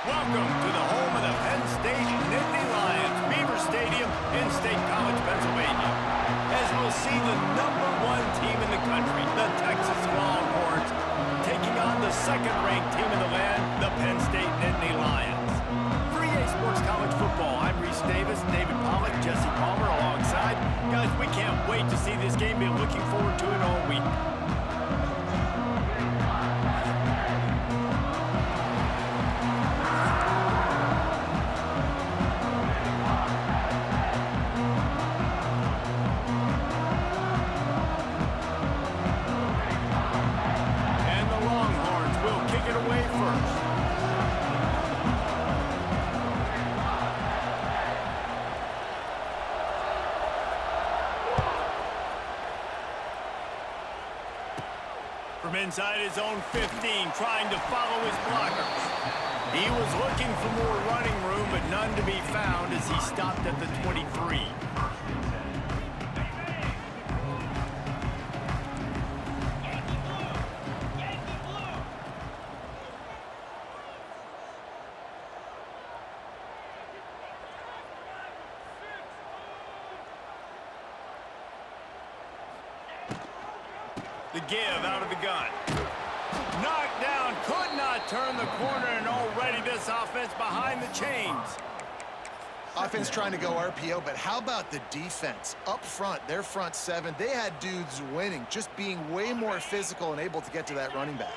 Welcome to the home of the Penn State Nittany Lions, Beaver Stadium in State College, Pennsylvania. As we'll see the #1 team in the country, the Texas Longhorns, taking on the second-ranked team in the land, the Penn State Nittany Lions. For EA Sports College Football, I'm Reese Davis, David Pollack, Jesse Palmer alongside. Guys, we can't wait to see this game. Been looking forward to it all week. From inside his own 15, trying to follow his blockers. He was looking for more running room, but none to be found as he stopped at the 23. The give out of the gun. Knocked down, could not turn the corner, and already this offense behind the chains. Offense trying to go RPO, but how about the defense? Up front, their front seven, they had dudes winning, just being way more physical and able to get to that running back.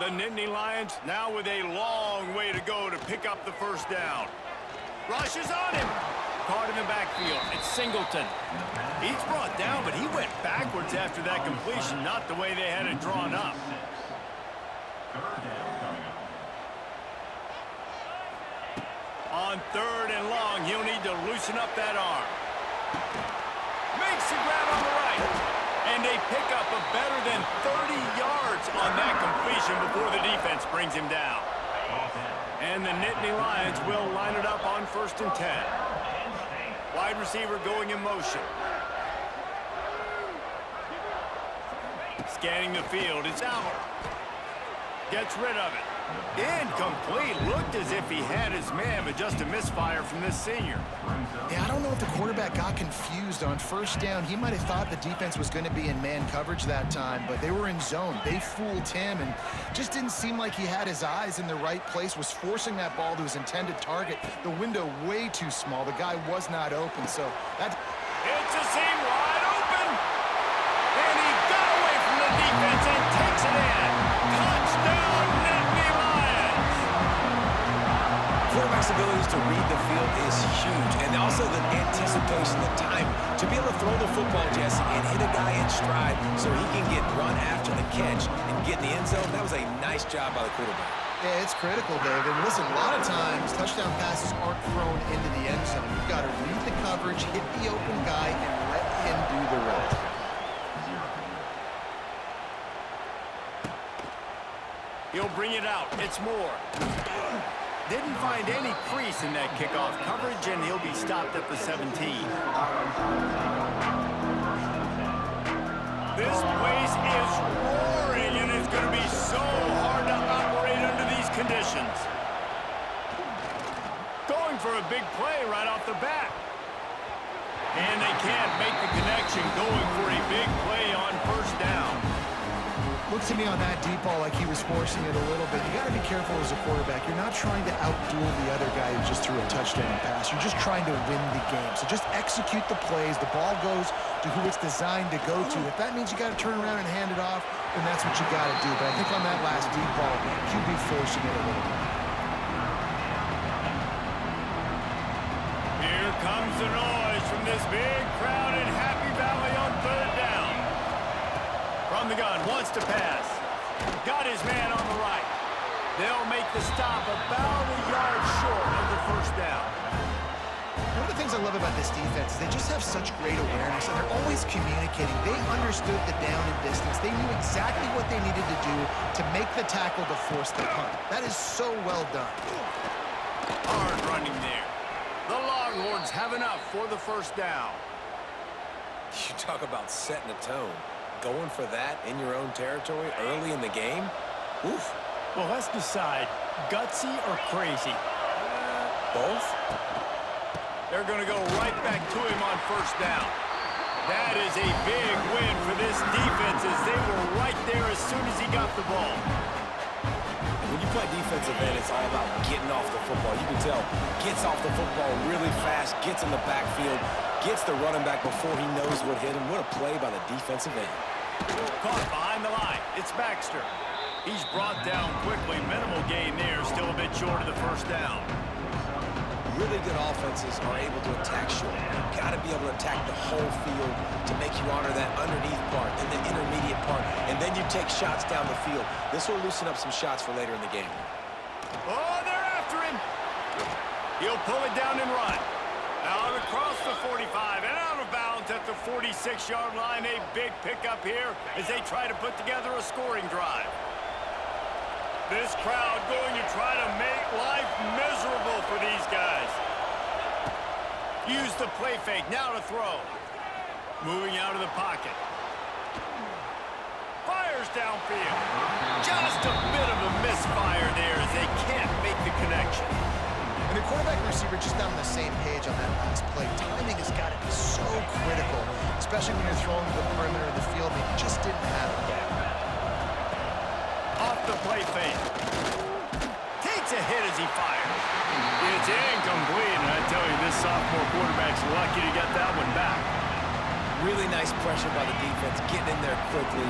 The Nittany Lions now with a long way to go to pick up the first down. Rushes on him. Caught in the backfield. It's Singleton. He's brought down, but he went backwards after that completion, not the way they had it drawn up. On 3rd and long, he'll need to loosen up that arm. Makes the grab on the right. And they pick up a better than 30 yards on that completion before the defense brings him down. And the Nittany Lions will line it up on 1st and 10. Wide receiver going in motion. Scanning the field, it's out. Gets rid of it. Incomplete. Looked as if he had his man, but just a misfire from this senior. Yeah, I don't know if the quarterback got confused on 1st down. He might have thought the defense was going to be in man coverage that time, but they were in zone. They fooled him and just didn't seem like he had his eyes in the right place, was forcing that ball to his intended target. The window way too small. The guy was not open, so that... It's a seam wide open. And he got away from the defense and takes it in. Touchdown, Nittany Lions. Quarterback's abilities to read the field is huge, and also the anticipation, the time to be able to throw the football, Jesse, and hit a guy in stride so he can get run after the catch and get in the end zone. That was a nice job by the quarterback. Yeah, it's critical, David. Listen, a lot of times touchdown passes aren't thrown into the end zone. You've got to read the coverage, hit the open guy, and let him do the rest. He'll bring it out. It's Moore. Didn't find any crease in that kickoff coverage, and he'll be stopped at the 17. This place is roaring, and it's going to be so hard to operate under these conditions. Going for a big play right off the bat. And they can't make the connection, going for a big play on 1st down. Looks to me on that deep ball like he was forcing it a little bit. You got to be careful as a quarterback. You're not trying to outduel the other guy who just threw a touchdown pass. You're just trying to win the game. So just execute the plays. The ball goes to who it's designed to go to. If that means you got to turn around and hand it off, then that's what you got to do. But I think on that last deep ball, QB forcing it a little bit. Here comes the noise from this big crowd in Happy Valley on 3rd down. From the gun, wants to pass. Got his man on the right. They'll make the stop about a yard short of the 1st down. One of the things I love about this defense is they just have such great awareness, and they're always communicating. They understood the down and distance. They knew exactly what they needed to do to make the tackle to force the punt. That is so well done. Hard running there. The Longhorns have enough for the 1st down. You talk about setting a tone. Going for that in your own territory early in the game? Oof. Well, let's decide, Gutsy or crazy? Both? They're going to go right back to him on first down. That is a big win for this defense as they were right there as soon as he got the ball. When you play defensive end, it's all about getting off the football. You can tell, gets off the football really fast, gets in the backfield, gets the running back before he knows what hit him. What a play by the defensive end. Caught behind the line. It's Baxter. He's brought down quickly. Minimal gain there. Still a bit short of the first down. Really good offenses are able to attack short. You've got to be able to attack the whole field to make you honor that underneath part and the intermediate part, and then you take shots down the field. This will loosen up some shots for later in the game. Oh, they're after him. He'll pull it down and run. Out across the 45 and out of bounds at the 46-yard line. A big pickup here as they try to put together a scoring drive. This crowd going to try to make life miserable for these guys. Use the play fake, now to throw. Moving out of the pocket. Fires downfield. Just a bit of a misfire there as they can't make the connection. And the quarterback and receiver just not on the same page on that last play. Timing has got to be so critical, especially when you're throwing to the perimeter of the field. They just didn't have it yet. Off the play fake. Takes a hit as he fires. It's incomplete, and I tell you, this sophomore quarterback's lucky to get that one back. Really nice pressure by the defense, getting in there quickly,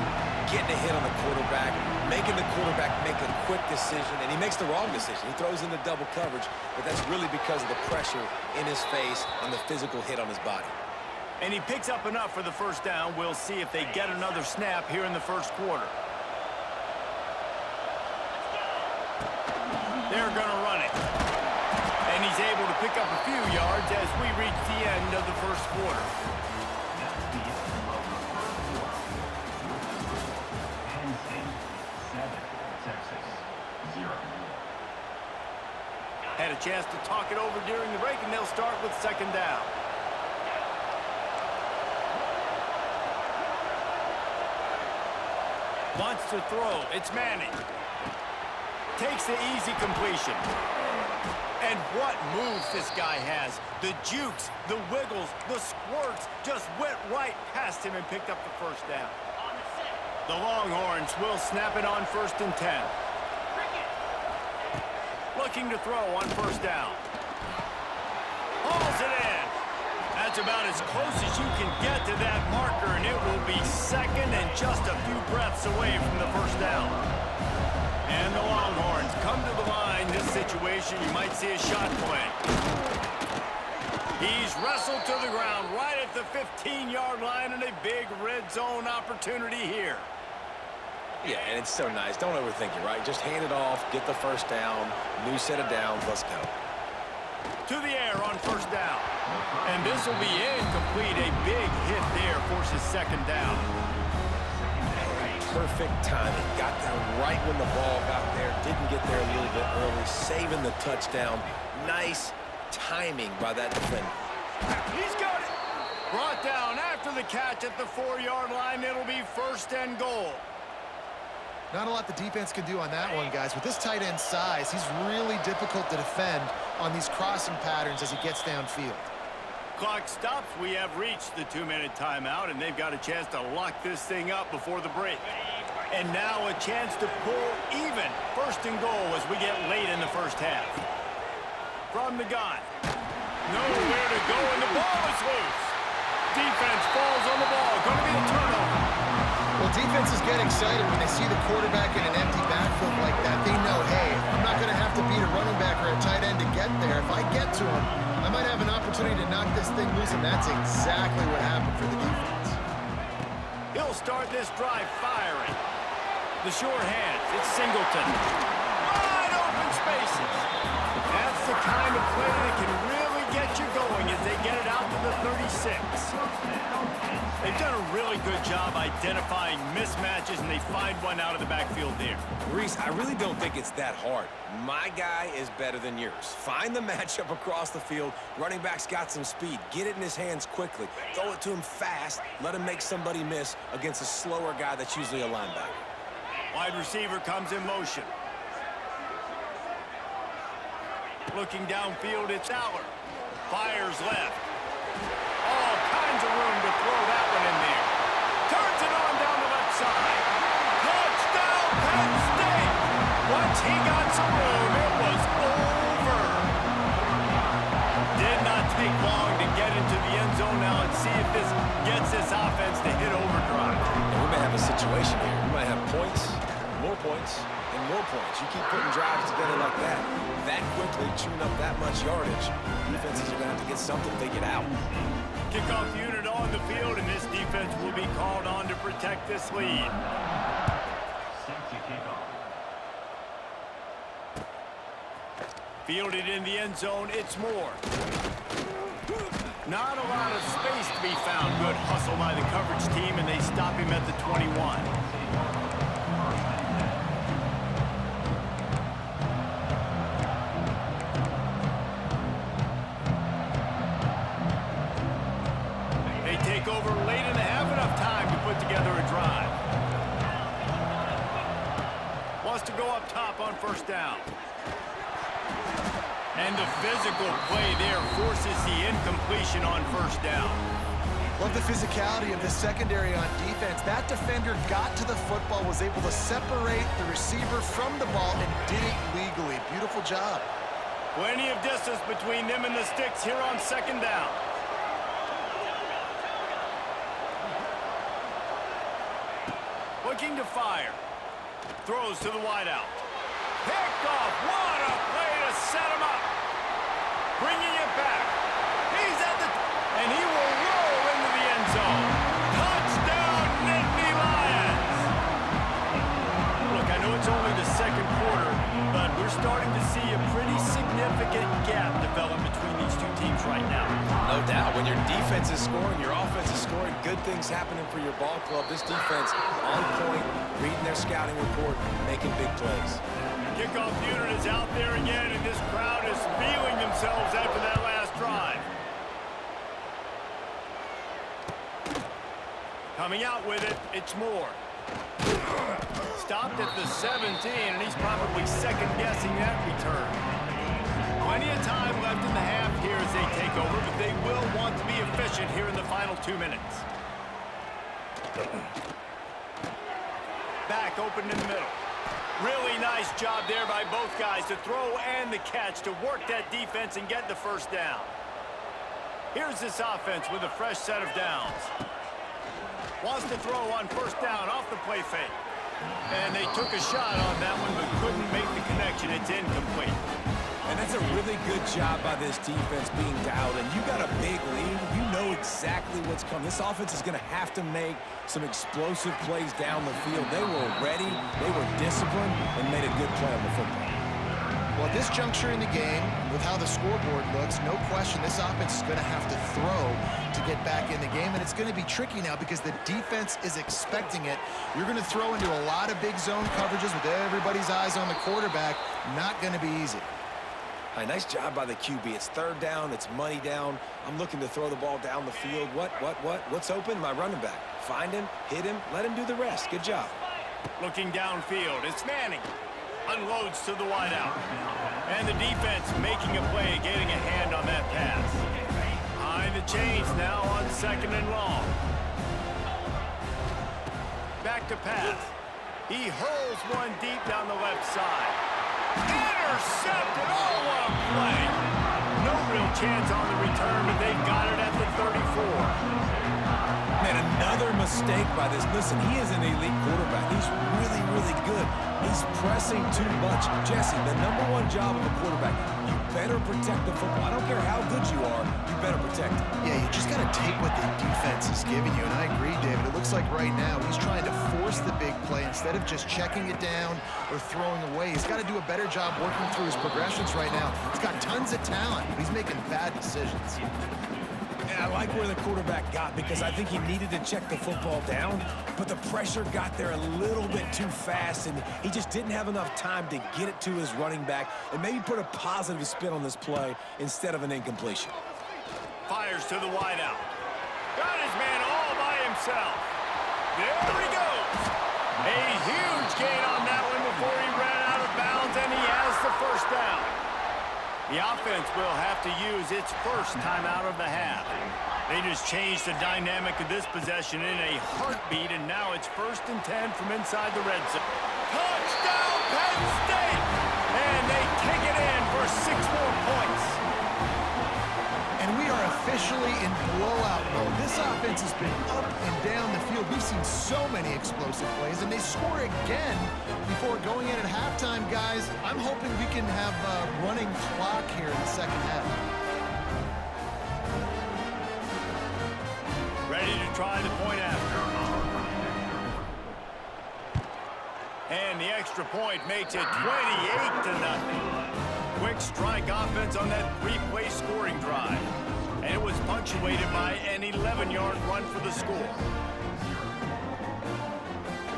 getting a hit on the quarterback, making the quarterback make a quick decision, and he makes the wrong decision. He throws into double coverage, but that's really because of the pressure in his face and the physical hit on his body. And he picks up enough for the first down. We'll see if they get another snap here in the first quarter. They're going to run it. And he's able to pick up a few yards as we reach the end of the first quarter. Penn State 7, Texas 0. Had a chance to talk it over during the break, and they'll start with second down. Wants to throw. It's Manning. Takes the easy completion. And what moves this guy has. The jukes, the wiggles, the squirts just went right past him and picked up the first down. The Longhorns will snap it on 1st and 10. Looking to throw on first down. Hauls it in. That's about as close as you can get to that marker, and it will be second and just a few breaths away from the first down. And the Longhorns come to the line. This situation, you might see a shot play. He's wrestled to the ground right at the 15-yard line, and a big red zone opportunity here. Yeah, and it's so nice. Don't overthink it, right? Just hand it off, get the first down, new set of downs, let's go. To the air on first down. And this will be incomplete. A big hit there forces second down. Perfect timing. Got there right when the ball got there. Didn't get there a little bit early. Saving the touchdown. Nice timing by that defender. He's got it. Brought down after the catch at the 4-yard line. It'll be 1st and goal. Not a lot the defense can do on that one, guys. With this tight end size, he's really difficult to defend on these crossing patterns as he gets downfield. Clock stops. We have reached the 2-minute timeout, and they've got a chance to lock this thing up before the break. And now a chance to pull even 1st and goal as we get late in the first half. From the gun. Nowhere to go, and the ball is loose. Defense falls on the ball. Going to be a turnover. Well, defenses get excited when they see the quarterback in an empty backfield like that. They know, hey, I'm not going to have to beat a running back or a tight end to get there. If I get to him, I might have an opportunity to knock this thing loose, and that's exactly what happened for the defense. He'll start this drive firing. The short hands. It's Singleton. Wide open spaces. That's the kind of play that can really get you going as they get it out to the 36. They've done a really good job identifying mismatches, and they find one out of the backfield there. Reese, I really don't think it's that hard. My guy is better than yours. Find the matchup across the field. Running back's got some speed. Get it in his hands quickly. Throw it to him fast. Let him make somebody miss against a slower guy that's usually a linebacker. Wide receiver comes in motion. Looking downfield, it's Aller. Fires left. All kinds of room to throw that one in there. Turns it on down the left side. Touchdown, Penn State! Once he got some room, it was over. Did not take long to get into the end zone. Now let's see if this gets this offense to hit overdrive. And we may have a situation here. We might have points, more points, and more points. You keep putting drives together like that quickly, chewing up that much yardage, defenses are going to have to get something figured out. Kickoff unit on the field, and this defense will be called on to protect this lead. Set to kickoff. Fielded in the end zone, it's Moore. Not a lot of space to be found. Good hustle by the coverage team, and they stop him at the 21. They take over late and have enough time to put together a drive. Wants to go up top on first down. And the physical play there forces the incompletion on first down. Love the physicality of the secondary on defense. That defender got to the football, was able to separate the receiver from the ball, and did it legally. Beautiful job. Plenty of distance between them and the sticks here on second down. Looking to fire. Throws to the wideout. Picked off. What a play to set him up. Bringing it back. He's at the... And he will roll into the end zone. Touchdown, Nittany Lions. Look, I know it's only the second quarter, but we're starting to see a pretty significant gap develop between these two teams right now. No doubt. When your defense is scoring, your offense is scoring, good things happening for your ball club. This defense on point, reading their scouting report, making big plays. Kickoff unit is out there again, and this crowd is feeling themselves after that last drive. Coming out with it, it's Moore. Stopped at the 17, and he's probably second-guessing that return. Plenty of time left in the half here as they take over, but they will want to be efficient here in the final 2 minutes. Back open in the middle. Really nice job there by both guys to throw and the catch to work that defense and get the first down. Here's this offense with a fresh set of downs. Wants to throw on first down off the play fake. And they took a shot on that one but couldn't make the connection. It's incomplete. And that's a really good job by this defense being dialed in. You got a big lead. You know exactly what's coming. This offense is going to have to make some explosive plays down the field. They were ready, they were disciplined, and made a good play on the football. Well, at this juncture in the game, with how the scoreboard looks, no question this offense is going to have to throw to get back in the game, and it's going to be tricky now because the defense is expecting it. You're going to throw into a lot of big zone coverages with everybody's eyes on the quarterback. Not going to be easy. All right, nice job by the QB. It's third down, it's money down. I'm looking to throw the ball down the field. What's open? My running back. Find him, hit him, let him do the rest. Good job. Looking downfield, it's Manning. Unloads to the wideout. And the defense making a play, getting a hand on that pass. Behind the chains now on second and long. Back to pass. He hurls one deep down the left side. Intercepted! Oh, what a play! No real chance on the return, but they got it at the 34. Man, another mistake by this. Listen, he is an elite quarterback. He's really, really good. He's pressing too much. Jesse, the #1 job of a quarterback, you better protect the football. I don't care how good you are, you better protect it. Yeah, you just got to take what the defense is giving you, and I agree, David. It looks like right now he's trying to force the big play instead of just checking it down or throwing away. He's got to do a better job working through his progressions right now. He's got tons of talent, but he's making bad decisions. And I like where the quarterback got because I think he needed to check the football down, but the pressure got there a little bit too fast, and he just didn't have enough time to get it to his running back and maybe put a positive spin on this play instead of an incompletion. Fires to the wideout. Got his man all by himself. There he goes. A huge gain on that one before he ran out of bounds, and he has the first down. The offense will have to use its first timeout of the half. They just changed the dynamic of this possession in a heartbeat, and now it's 1st and 10 from inside the red zone. Touchdown, Penn State! And they take it in for 6 more points. And we are officially in blowout mode. This offense has been up and down the field. We've seen so many explosive plays, and they score again before going in at halftime, guys. I'm hoping we can have a running clock here in the second half. Ready to try the point after. And the extra point makes it 28-0. Quick strike offense on that 3-play scoring drive. And it was punctuated by an 11-yard run for the score.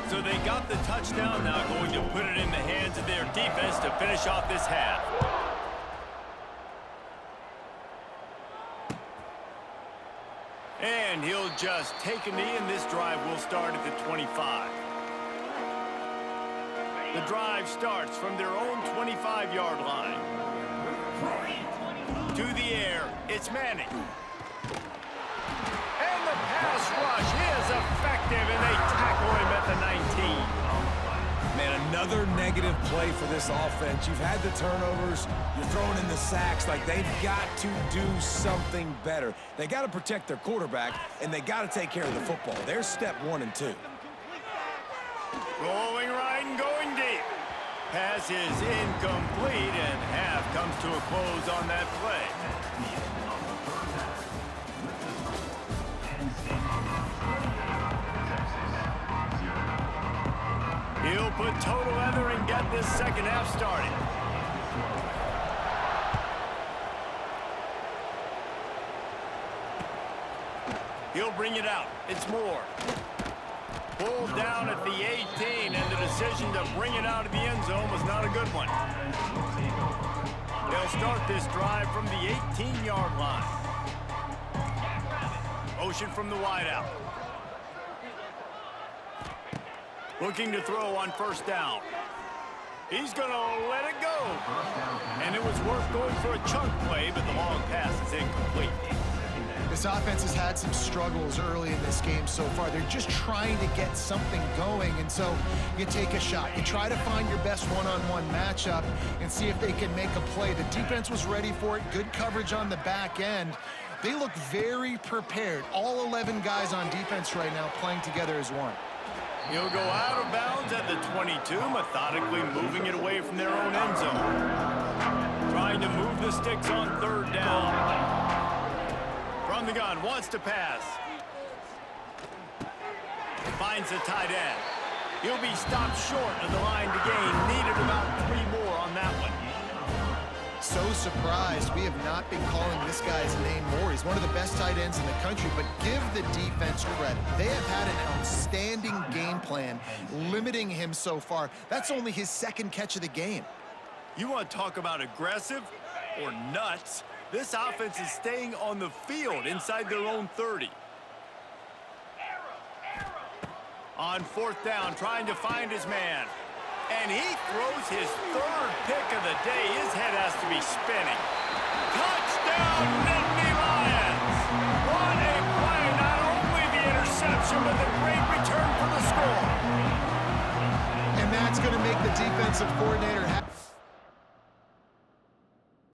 So they got the touchdown, now going to put it in the hands of their defense to finish off this half. And he'll just take a knee, and this drive will start at the 25. The drive starts from their own 25-yard line. To the air, it's Manning. And the pass rush is effective, and they tackle him at the 19. Man, another negative play for this offense. You've had the turnovers. You're throwing in the sacks. Like, they've got to do something better. They got to protect their quarterback, and they got to take care of the football. There's step 1 and 2. Rolling right and going deep. Pass is incomplete, and half comes to a close on that play. He'll put total leather and get this second half started. He'll bring it out. It's Moore. Pulled down at the 18, and the decision to bring it out of the end zone was not a good one. They'll start this drive from the 18-yard line. Motion from the wideout. Looking to throw on 1st down. He's going to let it go. And it was worth going for a chunk play, but the long pass is incomplete. This offense has had some struggles early in this game so far. They're just trying to get something going, and so you take a shot. You try to find your best one-on-one matchup and see if they can make a play. The defense was ready for it. Good coverage on the back end. They look very prepared. All 11 guys on defense right now playing together as one. He'll go out of bounds at the 22, methodically moving it away from their own end zone. Trying to move the sticks on 3rd down. From the gun, wants to pass. Finds the tight end. He'll be stopped short of the line to gain. Needed about 3 more on that one. So surprised we have not been calling this guy's name more. He's one of the best tight ends in the country, but give the defense credit. They have had an outstanding game plan, limiting him so far. That's only his 2nd catch of the game. You want to talk about aggressive or nuts? This offense is staying on the field inside their own 30. On 4th down, trying to find his man. And he throws his 3rd pick of the day. His head has to be spinning. Touchdown, Nittany Lions! What a play! Not only the interception, but the great return for the score. And that's going to make the defensive coordinator happy.